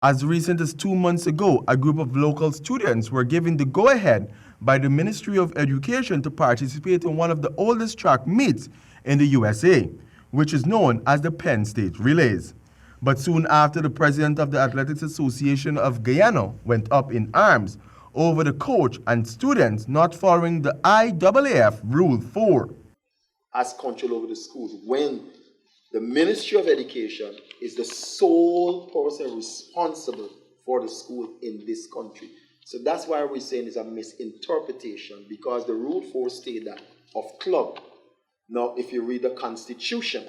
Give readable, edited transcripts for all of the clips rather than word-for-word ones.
As recent as 2 months ago, a group of local students were given the go-ahead by the Ministry of Education to participate in one of the oldest track meets in the USA, which is known as the Penn State Relays. But soon after, the president of the Athletics Association of Guyana went up in arms over the coach and students not following the IAAF Rule 4. Has control over the schools when the Ministry of Education is the sole person responsible for the school in this country. So that's why we're saying it's a misinterpretation, because the Rule 4 states that of club. Now, if you read the Constitution,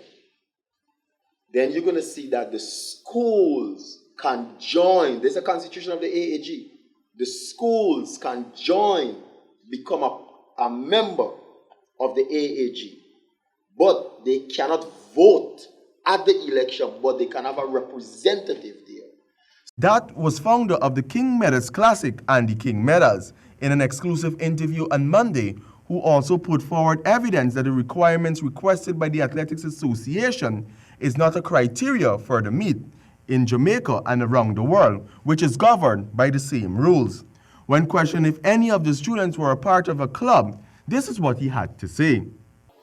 then you're going to see that the schools can join. There's a Constitution of the AAG. The schools can join, become a member of the AAG. But they cannot vote at the election, but they can have a representative there. That was founder of the King Meadows Classic, Andy King Meadows, in an exclusive interview on Monday, who also put forward evidence that the requirements requested by the Athletics Association is not a criteria for the meet in Jamaica and around the world, which is governed by the same rules. When questioned if any of the students were a part of a club, this is what he had to say.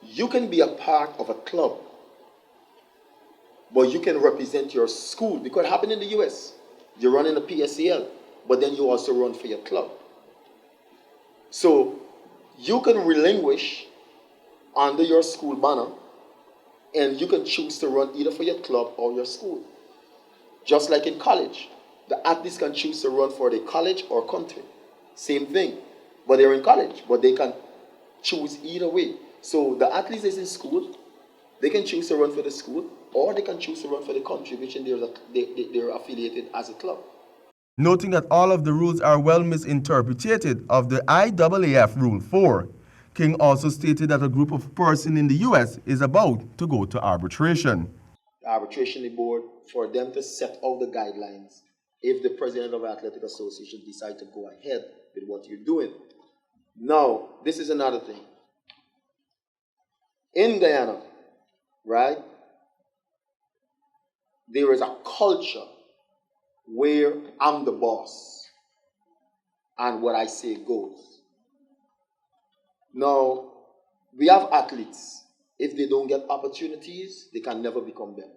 You can be a part of a club, but you can represent your school, because it happened in the US. You run in the PSCL, but then you also run for your club. So you can relinquish under your school banner, and you can choose to run either for your club or your school. Just like in college, the athletes can choose to run for their college or country. Same thing, but they're in college, but they can choose either way. So the athletes is in school, they can choose to run for the school, or they can choose to run for the country, which they're affiliated as a club. Noting that all of the rules are well misinterpreted of the IAAF Rule 4, King also stated that a group of persons in the U.S. is about to go to arbitration. The arbitration board, for them to set out the guidelines if the president of the Athletic Association decides to go ahead with what you're doing. Now, this is another thing. In Guyana, right, there is a culture where I'm the boss and what I say goes. Now, we have athletes. If they don't get opportunities, they can never become them.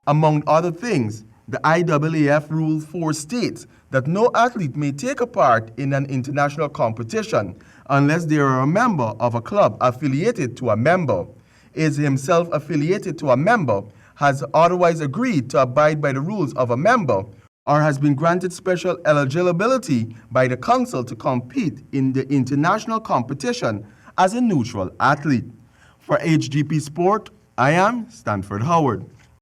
Among other things, the IAAF Rule 4 states that no athlete may take a part in an international competition unless they are a member of a club affiliated to a member, is himself affiliated to a member, has otherwise agreed to abide by the rules of a member, or has been granted special eligibility by the council to compete in the international competition as a neutral athlete. For HGP Sport, I am Stanford Howard.